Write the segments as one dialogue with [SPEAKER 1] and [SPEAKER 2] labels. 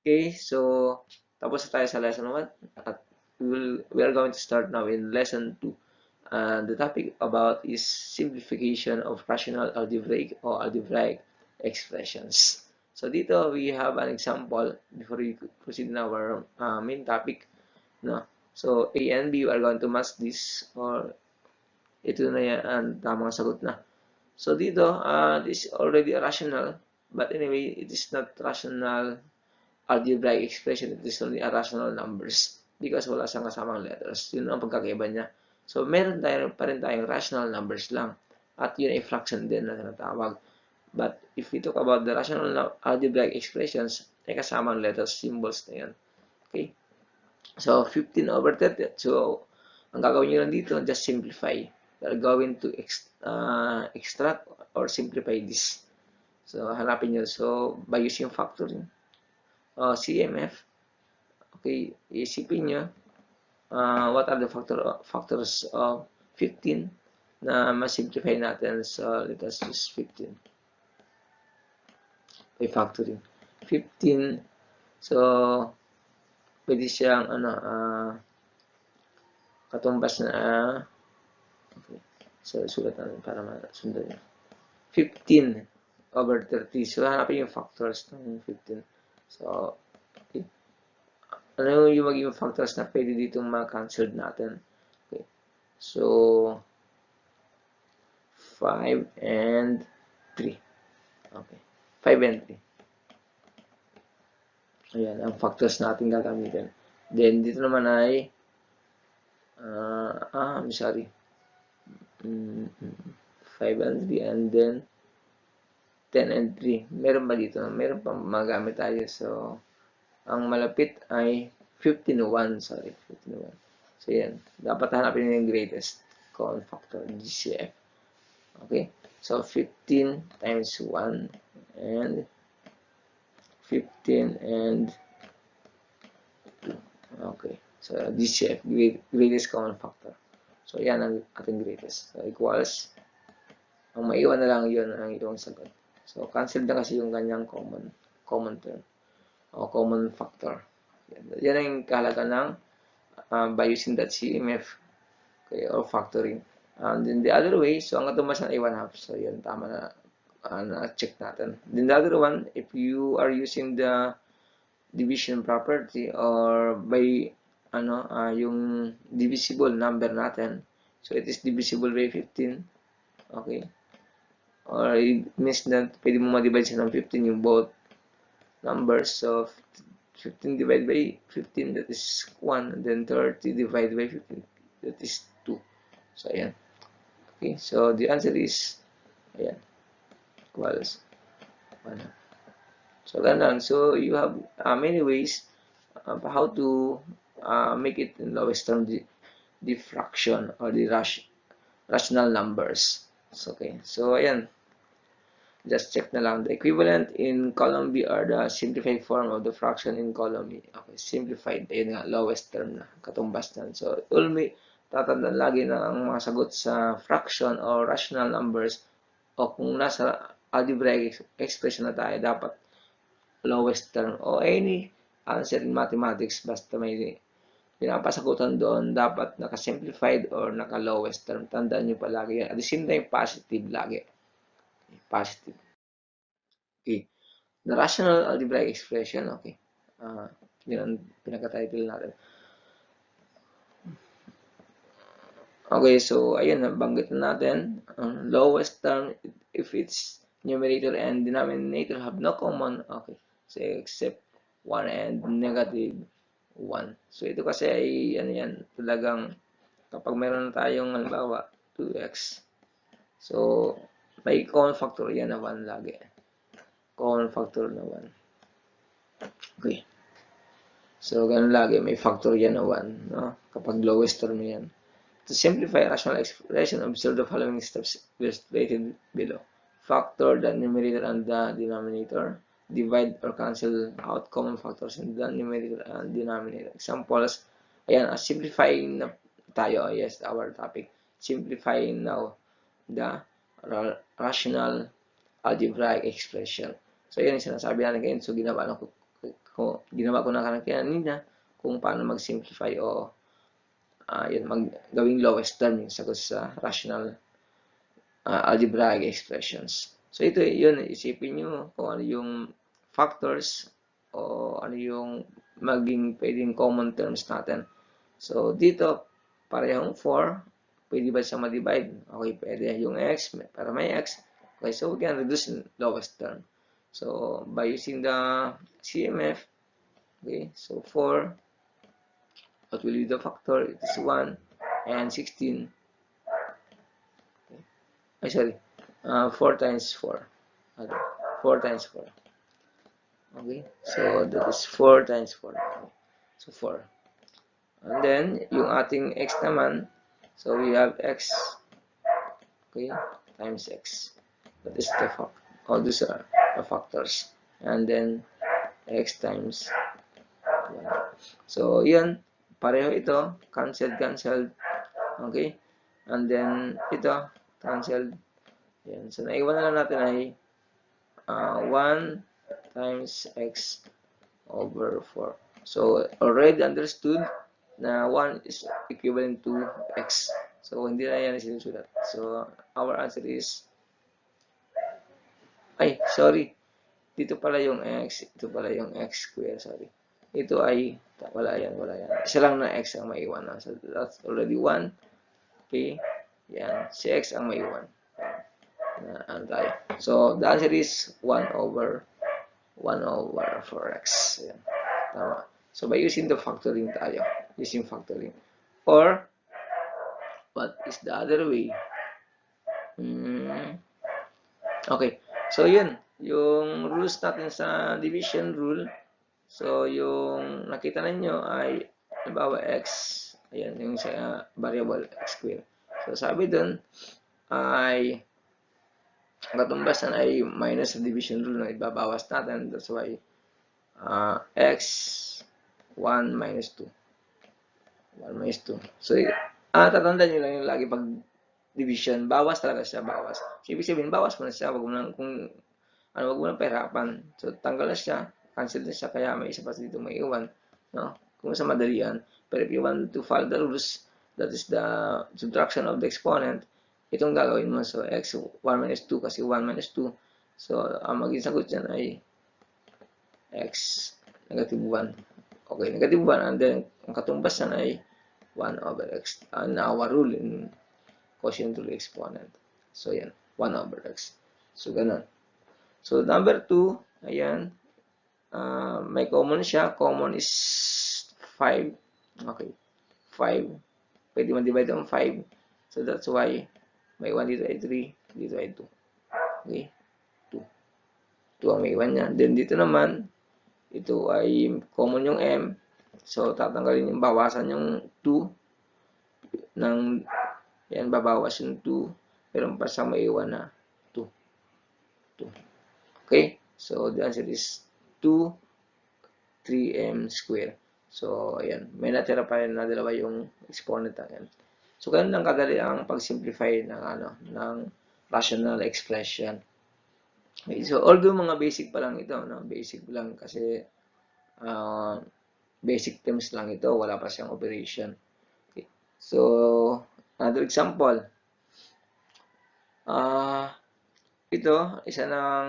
[SPEAKER 1] Okay, so tapos na tayo sa lesson 1 at we are going to start now in lesson 2. The topic about is simplification of rational algebraic or algebraic expressions. So dito we have an example before we proceed in our main topic. No? So A and B, we are going to match this or ito na yan ang tamang sagot na. So dito, this is already a rational, but anyway, it is not rational algebraic expression, it is only a rational numbers because wala siyang kasamang letters. Yun ang pagkakaiba niya. So meron tayo pa rin tayong rational numbers lang at yun ay fraction din na tinatawag. But if we talk about the rational algebraic expressions, ay kasamang letters, symbols na yan. Okay? So 15 over 30. So ang gagawin nyo lang dito, just simplify. We're going to extract or simplify this. So hanapin nyo. So by using factoring. CMF. Okay, isipin nyo, what are the factors of 15 na ma-simplify natin. So, let us use 15 by factoring. 15, so, pwede siyang, katumbas na, okay, so, sulat natin para masundan nyo. 15 over 30. So, hanapin yung factors ng 15. So, okay. Ano yung magiging factors na pwede ditong ma-cancel natin? Okay. So, 5 and 3. Okay. 5 and 3. Ayan, ang factors natin gagamitin. Then, dito naman ay, I'm sorry. 5 and 3 and then 10 and 3. Meron ba dito? Meron pa magamit tayo. So, ang malapit ay 15-1. Sorry, 15-1. So, yan. Dapat hanapin yung greatest common factor, GCF. Okay? So, 15 times 1 and 15 and 2. Okay. So, GCF, greatest common factor. So, yan ang ating greatest. So, equals, ang maiwan na lang yun ang iyong sagot. So, cancel na kasi yung kanyang common term o common factor. Yan ang kahalaga ng by using that CMF, okay, or factoring. And then the other way, so ang katumasan ay 1/2. So yan, tama na, na-check natin. Then the other one, if you are using the division property or by yung divisible number natin, so it is divisible by 15. Okay, or it means that pwede mo ma-divide siya ng 15 yung both numbers. So 15 divided by 15, that is 1. And then 30 divided by 15, that is 2. So ayan. Okay, so the answer is ayan, equals 1. So ganun. So you have many ways how to make it in lowest term the fraction or the rational numbers. So, okay, so ayan, just check na lang. The equivalent in column B are the simplified form of the fraction in column E. Okay, simplified. Ayun nga, lowest term na. Katumbas na. So, tatandaan lagi na ang mga sagot sa fraction or rational numbers o kung nasa algebraic expression na tayo, dapat lowest term o any answer in mathematics, basta may pinapasagutan doon, dapat naka-simplified or naka-lowest term. Tandaan nyo palagi yan. At the same time, positive lagi. Positive. Okay. The rational algebraic expression, okay. Yun ang pinaka-title natin. Okay, so ayun, nabanggit na natin. Ang lowest term, if its numerator and denominator have no common, okay. So, except 1 and negative 1. So, ito kasi ay, ano yan, talagang, kapag meron tayong, halimbawa, 2x. So, may common factor yan na 1 lagi. Common factor na 1. Okay. So, ganun lagi, may factor yan na 1, no? Kapag lowest term yan. To simplify rational expression, observe the following steps illustrated below. Factor the numerator and the denominator. Divide or cancel out common factors in the numerator and denominator. Examples, ayan, simplifying na tayo. Yes, our topic. Simplifying now the rational algebraic expression. So, yan yung sinasabi natin ngayon. So, ginawa na ginawa ko na kanina kung paano mag-simplify o gawing lowest term yung sagot sa rational algebraic expressions. So ito yun, isipin nyo kung ano yung factors o ano yung maging pwedeng common terms natin. So dito, parehong 4, pwede ba siya ma-divide? Okay, pwede yung x, para may x. Okay, so we can reduce the lowest term. So by using the CMF, okay, so 4, what will be the factor? It is 1 and 16. Okay. Ay, sorry. 4 times 4. Okay. 4 times 4. Okay. So that is 4 times 4. Okay. So 4. And then, yung ating x naman, so we have x, okay, times x. That is the factor. All these are the factors. And then, x times 1. So, yan. Pareho ito. Cancelled. Okay. And then, ito. Cancelled. Yan. So, naiwan na lang natin ay 1 times x over 4. So, already understood na 1 is equivalent to x. So, hindi na yan sinusulat. So, our answer is, ay, sorry. Dito pala yung x. Ito pala yung x square, sorry. Ito ay, wala yan. Isa lang na x ang maiwan. So, that's already 1. Okay. Yan. Si x ang maiwan. Ano tayo? So, the answer is 1 over 4x. Yan. Tama. So, by using the factoring tayo. Using factoring. Or, what is the other way? Okay. So, yun. Yung rules natin sa division rule. So, yung nakita ninyo ay, halimbawa, x. Ayan, yung sa variable x square. So, sabi dun ay, katumbasan ay minus sa division rule na ibabawas natin. That's why, x 1 minus 2. 1 minus 2. So, tatandaan nyo lang yung lagi pag division. Bawas talaga siya, bawas. So, ibig sabihin, bawas mo na siya. Wag mo nang pahirapan. So, tanggal na siya. Cancel na siya. Kaya may isa pa dito may iwan. No? Kung sa madalian. Pero if you want to follow the rules, that is the subtraction of the exponent, itong gagawin mo. So, x 1 minus 2 kasi 1 minus 2. So, ang maging sagot dyan ay x negative 1. Okay, negative 1. And then, ang katumbas na ay 1 over x. Our rule in quotient rule exponent. So, yan. 1 over x. So, ganun. So, number 2, ayan. May common siya. Common is 5. Okay. 5. Pwede man divide ang 5. So, that's why may 1 dito ay 3. Dito ay 2. Okay. 2. 2 ang may 1 niya. Then, dito naman, ito ay common yung m. So, tatanggalin yung bawasan yung 2. Yan, babawas yung 2. Pero pasang may iwan na 2. Okay? So, the answer is 2, 3m square. So, ayan. May natira pa rin na dalawa yung exponent natin. So, ganun lang kadali ang pag-simplify ng rational expression. Okay, so, although mga basic pa lang ito, no? Basic lang kasi basic terms lang ito, wala pa siyang operation. Okay. So, another example. Ito, isa ng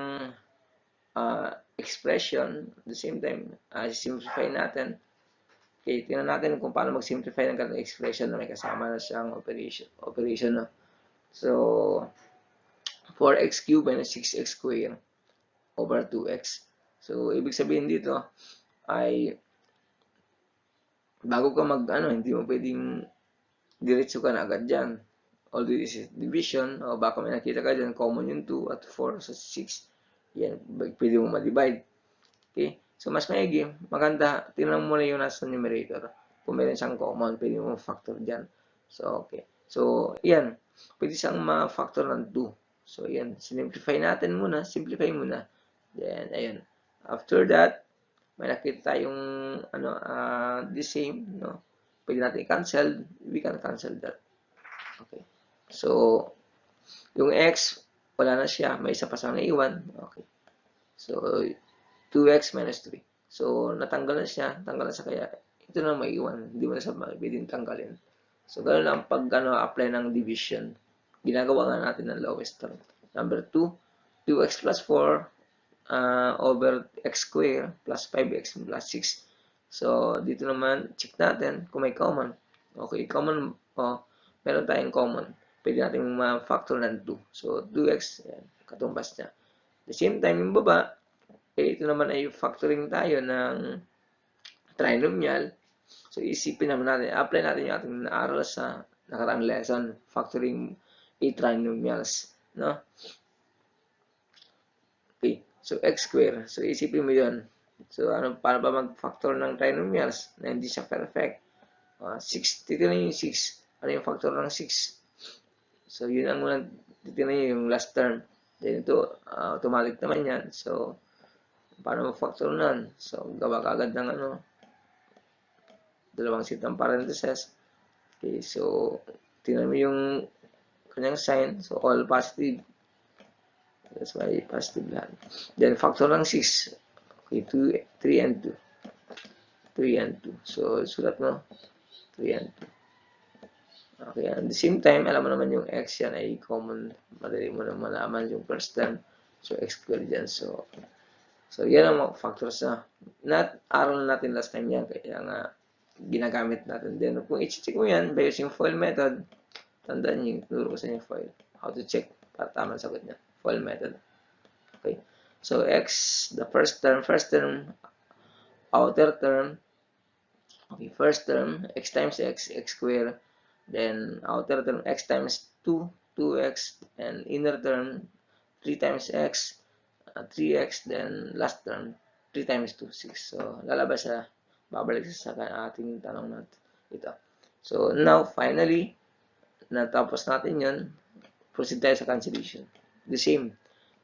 [SPEAKER 1] expression, at the same time, simplify natin. Okay, tingnan natin kung paano mag-simplify ng ganitong expression na may kasama na siyang operation no? So, 4x cubed minus 6x squared over 2x. So, ibig sabihin dito ay bago ka hindi mo pwedeng diretso ka na agad dyan. Although this is division, o baka may nakita ka dyan, common yung 2 at 4 sa 6. Yan, pwede mo ma-divide. Okay? So, mas maigi, maganda, tingnan mo muna yung nasa numerator. Kung meron siyang common, pwede mo factor dyan. So, okay. So, yan. Pwede siyang ma-factor ng 2. So, yan. Simplify muna. Then, ayan. After that, may nakita tayong, the same, no? Pwede natin i-cancel. We can cancel that. Okay. So, yung x, wala na siya. May isa pa sa naiwan. Okay. So, 2x minus 3. So, natanggal na siya, tanggal na siya, kaya ito na maiwan, hindi mo na siya pwedeng tanggalin. So, gano'n lang pag apply ng division. Ginagawa nga natin ng lowest term. Number 2, 2x plus 4 over x square plus 5x plus 6. So, dito naman, check natin kung may common. Okay, common, meron tayong common. Pwede natin ma-factor ng 2. So, 2x, yan, katumbas niya. At the same time, yung baba, ito naman ay factoring tayo ng trinomial. So, isipin naman natin, apply natin yung ating naaral sa nakaraang lesson, factoring a trinomials. No? Okay, so x square. So, isipin mo yun. So, paano ba mag-factor ng trinomials na hindi siya perfect? 6, titignan yung 6. Ano yung factor ng 6? So, yun ang unang titignan nyo, yung last term. Then, ito, automatic naman yan. So, paano mag-factor nun? So, gawa ka agad ng dalawang set ng parentheses. Okay, so, tingnan mo yung kanyang sign. So, all positive. That's why positive lahat. Then, factor ng 6. Okay, 2, 3 and 2. 3 and 2. So, sulat mo. 3 and 2. Okay, at the same time, alam mo naman yung x yan ay common. Madali mo na malaman yung first term. So, x squared dyan. So, yan ang mga factors na aral natin last time yan. Kaya nga, ginagamit natin din. Kung i-check mo yan, by using FOIL method, tandaan nyo, turo ko sa inyo FOIL. How to check para tama ang sagot niya. FOIL method. Okay. So, x, the first term, outer term, okay, first term, x times x, x squared, then outer term, x times 2, 2x, and inner term, 3 times x, 3x, then last term, 3 times 2, 6. So, lalabas siya, babalik sa ating tanong natin. Ito. So, now, finally, natapos natin yun, proceed tayo sa cancellation. The same,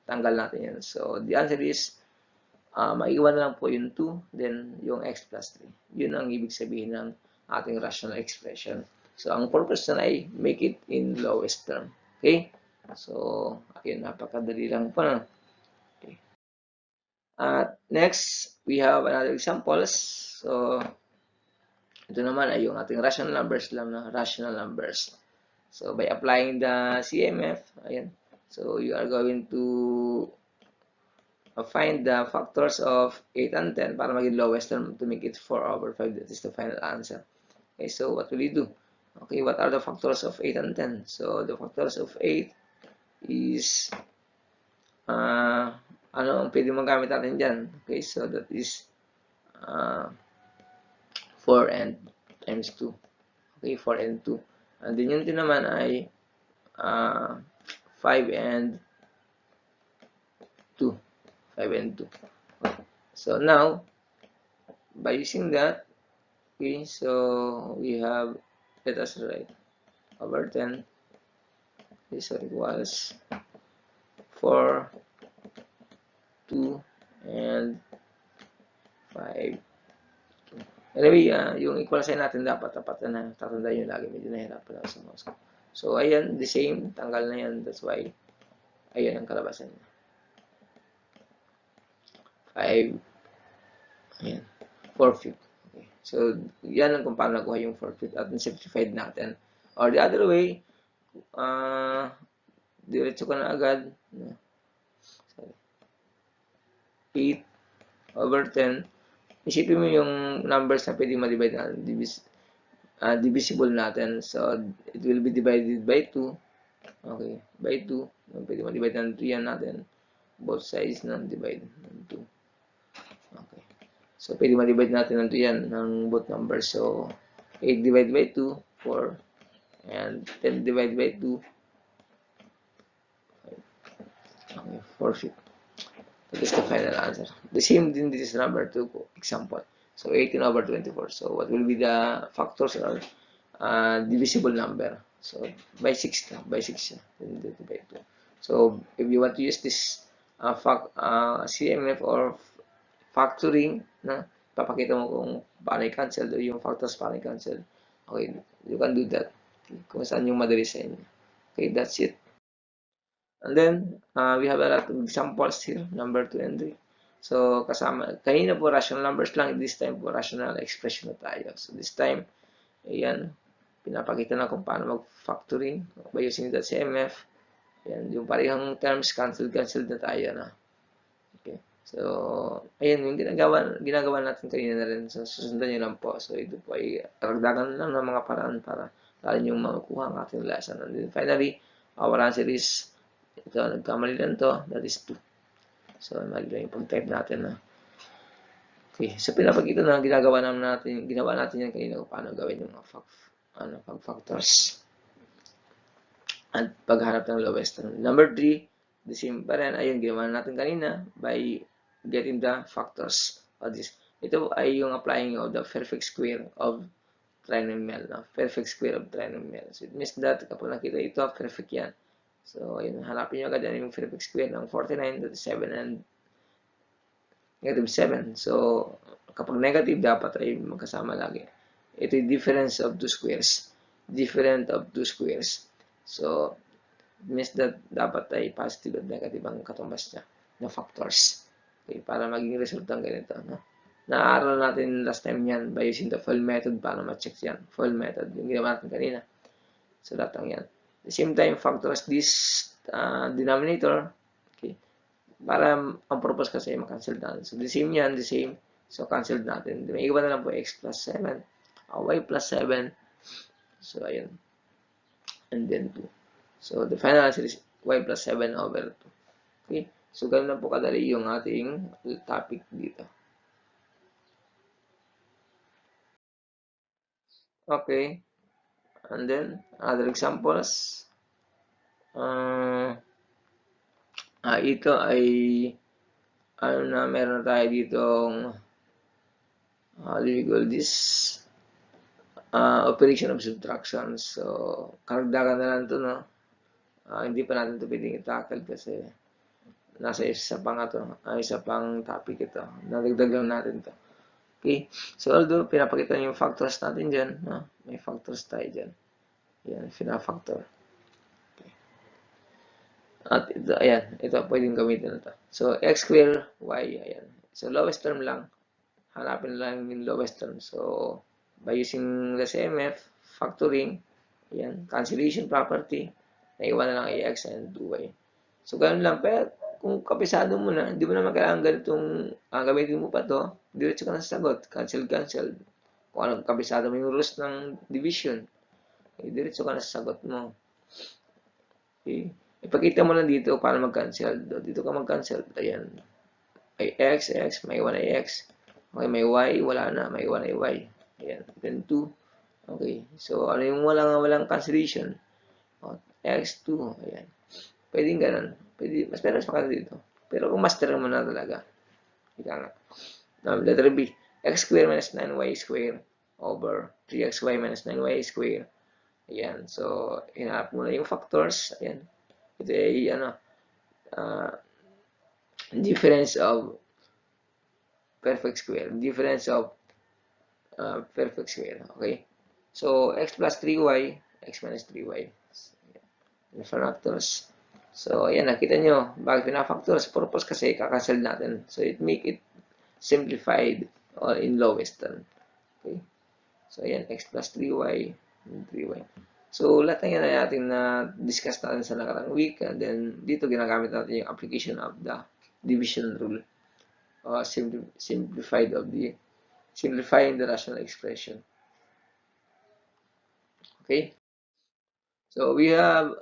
[SPEAKER 1] tanggal natin yan. So, the answer is, maiwan na lang po yung 2, then yung x plus 3. Yun ang ibig sabihin ng ating rational expression. So, ang purpose na ay make it in lowest term. Okay? So, ayun, napakadali lang po na. Okay. Next, we have another examples. So, ito naman ay yung ating rational numbers lang na rational numbers. So, by applying the CMF, ayan. So, you are going to find the factors of 8 and 10 para maging lowest term to make it 4 over 5. That is the final answer. Okay, so what will you do? Okay, what are the factors of 8 and 10? So, the factors of 8 is ano ang pwede mong gamit natin dyan? Okay, so that is 4 and times 2. Okay, 4 and 2. And then yun din naman ay 5 and 2. 5 and 2. Okay. So now, by using that, okay, so we have, let us write, over 10, okay, so equals 4, 2, and 5. Anyway, yung equal sign natin dapat na tatandaan nyo lagi, medyo nahirapan ako sa mouse ko. So, ayan, the same, tanggal na yan, that's why, ayan ang kalabasan niya. 5, ayan, 4/5. Okay. So, yan ang kung paano nakuha yung 4/5 at simplified natin. Or the other way, diretso ko na agad. 8 over 10. Isipin mo yung numbers na pwede ma-divide natin, divisible natin. So, it will be divided by 2. Okay, by 2. Pwede ma-divide ng 3 yan natin. Both sides na divide ng 2. Okay. So, pwede ma-divide natin ng 2 yan ng both numbers. So, 8 divided by 2, 4. And 10 divided by 2, 5. Okay, 4/5. That is the final answer. The same din this is number 2 example. So 18 over 24. So what will be the factors or divisible number? So by 6 by 6 then by 2. So if you want to use this CMF or factoring, na papakita mo kung paano i-cancel yung factors, paano i-cancel. Okay, you can do that. Okay, kung saan yung madali sa inyo. Okay, that's it. And then, we have a lot of examples here, number 2 and 3. So, kasama, kanina po rational numbers lang, this time po rational expression na tayo. So, this time, ayan, pinapakita na kung paano mag-factoring by using the CMF. Ayan, yung parehong terms, cancel na tayo na. Okay. So, ayan, yung ginagawa natin kanina na rin. So, susundan nyo lang po. So, ito po ay karagdagan lang ng mga paraan para lalo yung makukuha ang ating lesson. And then, finally, our answer is, ito, nagkamali lang to, that is 2. So, mali lang yung pag-type natin na. Okay, so pinapakita na ginawa natin yan kanina kung paano gawin yung mga factors at pagharap ng lowest term. Number 3, the same pa rin, ayun, ginawa natin kanina by getting the factors of this. Ito ay yung applying of the perfect square of trinomial. No? Perfect square of trinomial. So, it means that kapag nakita ito, perfect yan. So, ayun, hanapin nyo agad yung perfect square ng 49, that is 7, and negative 7. So, kapag negative, dapat ay magkasama lagi. Ito yung difference of two squares. Different of two squares. So, it means that dapat ay positive at negative ang katumbas niya na factors. Okay, para maging result ng ganito. No? Naaral natin last time yan by using the FOIL method para ma-check yan. FOIL method, yung ginawa natin kanina. So, lahat ng yan. At the same time, factors this denominator. Okay. Para ang purpose kasi ma-cancel natin. So, the same yan, the same. So, cancel natin. May iwan na lang po x plus 7. Y plus 7. So, ayun. And then 2. So, the final answer is y plus 7 over 2. Okay? So, ganun na po kadali yung ating topic dito. Okay. And then, other examples. Ito ay meron tayo ditong how do you call this? Operation of subtraction. So, karagdagan na lang ito, no? Hindi pa natin ito pwedeng i-tackle kasi nasa isa pang topic ito. Nadagdag lang natin ito. Okay? So, although pinapakita niyo yung factors natin dyan, no? May factors tayo dyan. Yan, pinafactor. Okay. At ito, ayan, ito pwedeng gamitin ito. So, x square, y, ayan. So, lowest term lang. Hanapin lang yung lowest term. So, by using the CMF, factoring, ayan, cancellation property, naiwan na lang ax and 2y. So, ganun lang. Pero, kung kapisado mo na, hindi mo na kailangan ganitong gamitin mo pa to, diretso ka na sa sagot. Cancel. Kung anong kapisado mo yung rules ng division, diretso ka na sa sagot mo. Okay. Ipakita mo lang dito para mag-cancel. Dito ka mag-cancel. Ayan. Ay x, may 1 ay x. Okay, may y, wala na. May 1 ay y. Ayan. Then 2. Okay. So, ano yung walang cancellation? X2. Ayan. Pwedeng ganun. Pwede, mas meron pa dito. Pero kung master mo na talaga. Ika nga. Letter B. X square minus 9y square over 3xy minus 9y square. Ayan. So, hinahap mo na yung factors. Ayan. Ito ay, difference of perfect square. Difference of perfect square. Okay? So, x plus 3y, x minus 3y. The factors. So, ayan, nakita nyo. Bakit pinafactors? Purpose kasi, kakancel natin. So, it make it simplified or in lowest term. Okay? So, ayan, x plus 3y and 3y. So, lahat ng yan ay ating na-discuss natin sa nakarang week. And then, dito ginagamit natin yung application of the division rule. Simplifying the rational expression. Okay? So, we have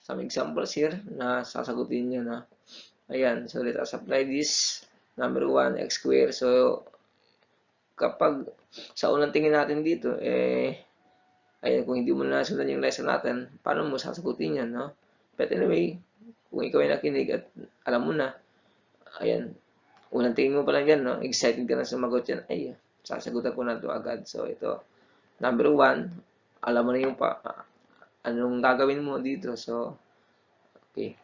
[SPEAKER 1] some examples here na sasagutin nyo na. Ayan, so let us apply this. Number 1, x square. So, kapag sa unang tingin natin dito, ayan, kung hindi mo na nasundan yung lesson natin, paano mo sasagutin yan, no? But anyway, kung ikaw ay nakinig at alam mo na, ayan, unang tingin mo pa lang yan, no? Excited ka na sumagot yan, ay, sasagutan ko na ito agad. So, ito, number 1, alam mo na yung anong gagawin mo dito. So, okay.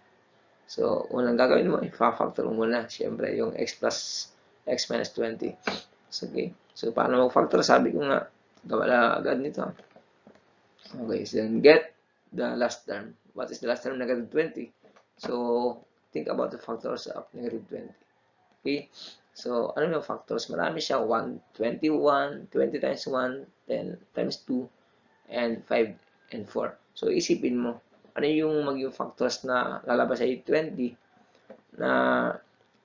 [SPEAKER 1] So, unang gagawin mo, i-factor mo na, siyempre, yung x plus x minus 20. So, okay. So, paano mag-factor? Sabi ko nga, gawa na agad nito. Okay, so then get the last term. What is the last term? Negative 20. So, think about the factors of negative 20. Okay? So, ano yung factors? Marami siya. 1, 21, 20 times 1, 10 times 2, and 5 and 4. So, isipin mo, ano yung maging factors na lalabas ay 20 na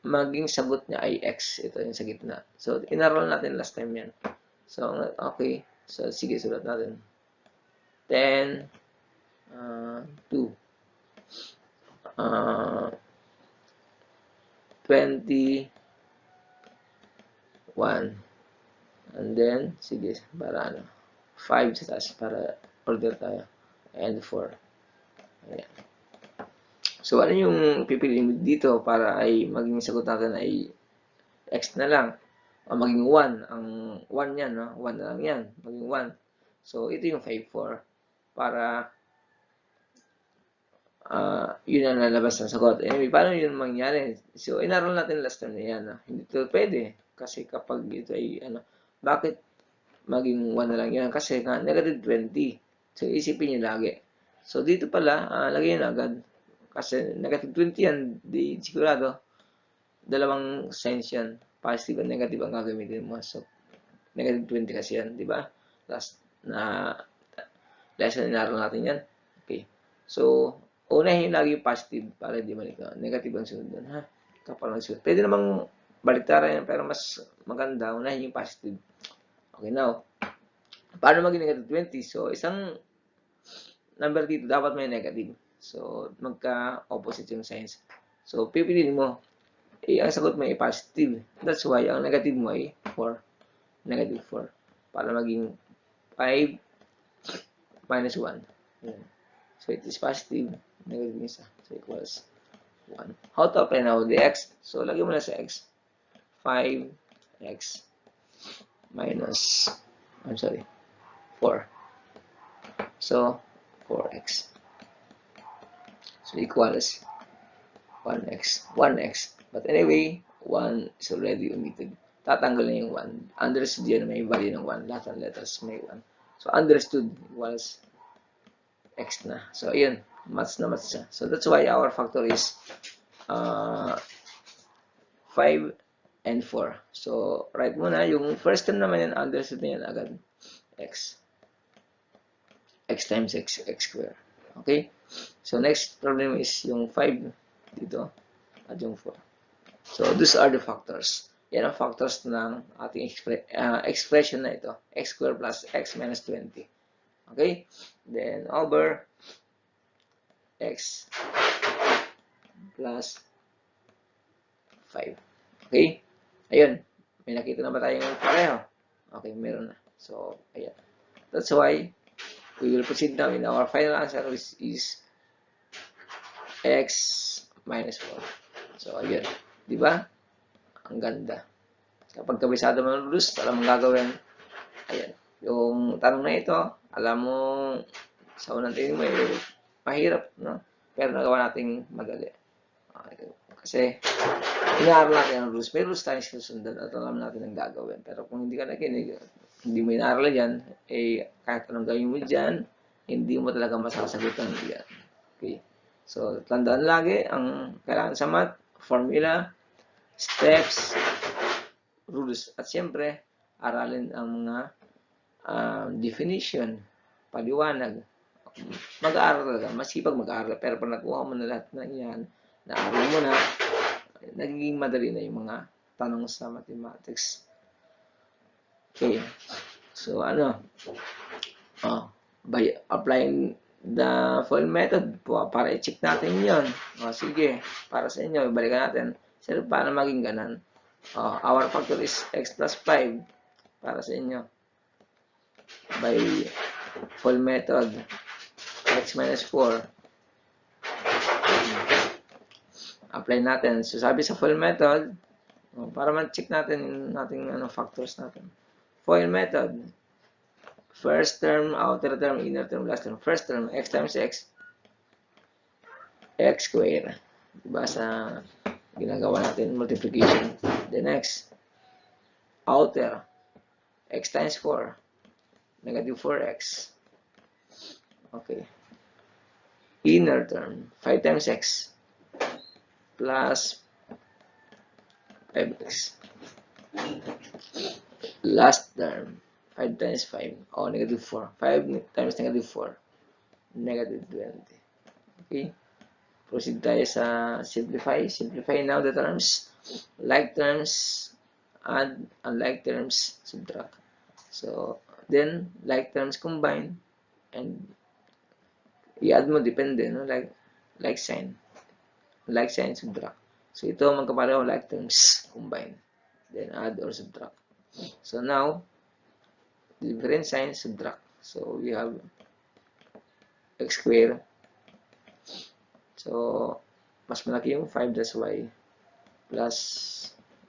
[SPEAKER 1] maging sagot niya ay x. Ito yung sa gitna. So, inaral natin last time yan. So, okay. So, sige, sulat natin. 10, 2, 20, 1, and then, sige, para ano, 5 sa taas, para order tayo, and 4. Ayan. So, ano yung pipiliin mo dito para ay maging sagot natin ay x na lang, o maging 1, ang 1 yan, no? 1 na lang yan, maging 1. So, ito yung 5, 4, para yun ang lalabas ng sagot. Anyway, paano yun mangyari? So, inaral natin last time na yan. Hindi ito pwede. Kasi kapag ito ay, bakit maging 1 na lang yan? Kasi nga, negative 20. So, isipin nyo lagi. So, dito pala, lagyan nyo agad. Kasi negative 20 yan, di sigurado. Dalawang signs yan. Positive and negative ang gagamitin mo. So, negative 20 kasi yan, di ba? Last na lesson, inaral natin yan. Okay. So, unahin lagi yung positive para hindi balik na. Negative ang sunod doon, ha? Kapag nagsunod. Pwede namang baliktaran yan, pero mas maganda, unahin yung positive. Okay, now, paano maging negative 20? So, isang number dito, dapat may negative. So, magka-opposite yung signs. So, pipiliin mo, ang sagot mo ay positive. That's why, ang negative mo ay 4. Negative 4. Para maging 5 minus 1. Yan. So, it is positive. Negative isa. So, equals 1. How to apply now the x? So, lagyan mo na sa x. 5x minus, 4. So, 4x. So, equals 1x. 1x. But anyway, 1 is already omitted. Tatanggal na yung 1. Understood yan, may value ng 1. Lahat ng letters may 1. So, understood equals x na. So, ayun. Maths na maths siya. So, that's why our factor is 5 and 4. So, write muna. Yung first term naman yan, understood na yan agad. X. X times x, x square. Okay? So, next problem is yung 5 dito at yung 4. So, those are the factors. Yan ang factors ng ating expression na ito. X square plus x minus 20. Okay? Then, over x plus 5. Okay? Ayun. May nakita na ba tayong pareho? Okay, meron na. So, ayan. That's why we will proceed now in our final answer, which is x minus 4. So, ayun. Diba? Ang ganda. Kapag kabisado mo ng rules, alam mong gagawin. Ayan. Yung tanong na ito, alam mo, sa unang tingin mo, mahirap, no? Pero nagawa nating madali. Okay. Kasi, inaaral natin ang rules. May rules tayong sinusundan at alam natin ang gagawin. Pero kung hindi ka nakinig, hindi mo inaaral yan, kahit anong gawin mo dyan, hindi mo talaga masasagutan yan. Okay. So, tandaan lagi, ang kailangan sa math, formula, steps, rules. At siyempre, aralin ang mga definition, paliwanag. Mag-aaral ka, masipag mag-aaral. Pero pag nakuha mo na lahat na yan, naaral mo na, nagiging madali na yung mga tanong sa mathematics. Okay. So, by applying the FOIL method para i-check natin yon. Sige, para sa inyo, ibalikan natin. So, paano maging ganan? Our factor is x plus 5 para sa inyo. By FOIL method, x minus 4. Apply natin. So, sabi sa FOIL method, para ma-check natin yung ating factors natin. FOIL method, first term, outer term, inner term, last term. First term, x times x, x square. Diba sa ginagawa natin, multiplication. The next, outer, x times 4, negative 4x. Okay. Inner term, 5 times x, plus 5x. Last term, 5 times 5, negative 4. 5 times negative 4, negative 20. Okay? Proceed tayo sa simplify. Simplify now the terms. Like terms, add, unlike terms, subtract. So, then, like terms combine, and i-add mo, depende, no? Like sign. Like sign, subtract. So, ito magkapareho, like terms combine. Then, add or subtract. So, now, different sign, subtract. So, we have x squared. So, mas malaki yung 5, that's why, plus,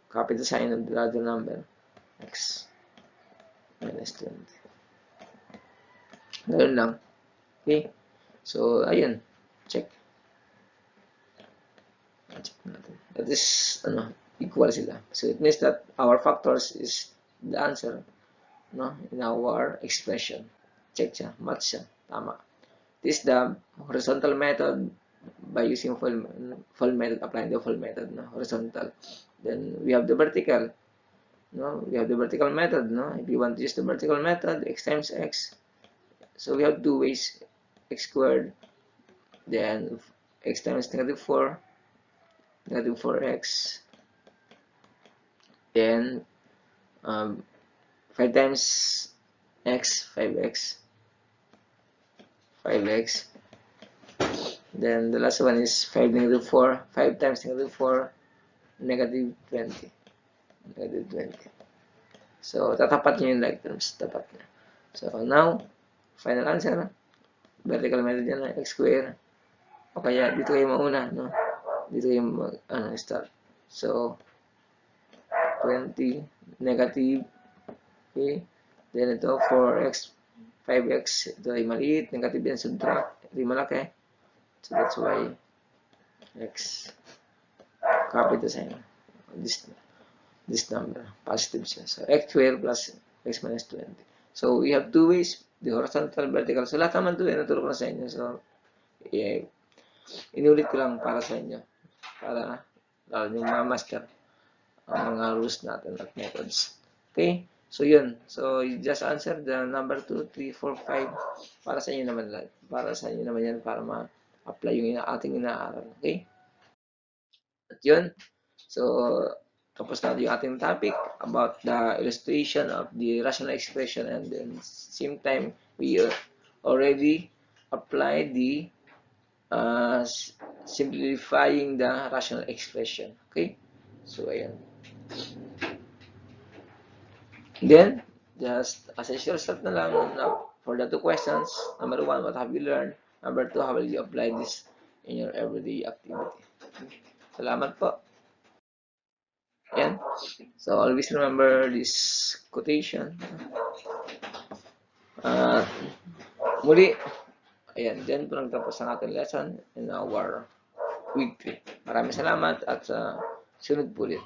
[SPEAKER 1] copy the sign of the other number, x minus 20. Ganun lang. Okay? So, ayun. Check. Check natin. That is, equal sila. So, it means that our factors is the answer, no, in our expression. Check siya. Match siya. Tama. This is the horizontal method by using full method, applying the full method, no, horizontal. Then, we have the vertical. No, we have the vertical method. No, if you want to use the vertical method, x times x. So, we have two ways. X squared, then x times negative 4, negative 4x, then 5 times x, 5x, 5x, then the last one is 5 negative 4, 5 times negative 4, negative 20, negative 20. So, tatapat nyo yung like terms, tapat na. So, now, final answer, vertical method yan, x squared, o kaya dito kayo mauna, no? Dito kayo start. So, 20, negative, okay? Then ito, 4x, 5x, ito ay maliit, negative yan, subtract, ito ay malaki. So, that's why x, copy the sign, this number, positive siya. So, x squared plus x minus 20. So, we have two ways, the horizontal, vertical. So, lahat naman ito, naturo ko na sa inyo. So, inulit ko lang para sa inyo. Para lalo nyo ma-master ang mga rules natin at methods. Okay? So, yun. So, you just answer the number 2, 3, 4, 5. Para sa inyo naman lang. Para sa inyo naman yan para ma-apply yung ating inaaral. Okay? At yun. So, tapos natin yung ating topic about the illustration of the rational expression, and then same time, we already applied the simplifying the rational expression. Okay? So, ayan. Then, just as a short start na lang for the two questions. Number 1, what have you learned? Number 2, how will you apply this in your everyday activity? Salamat po. Ayan. So, always remember this quotation. Muli, ayan, dyan po nagtapos ang ating lesson in our week 3. Maraming salamat at sunod po ulit.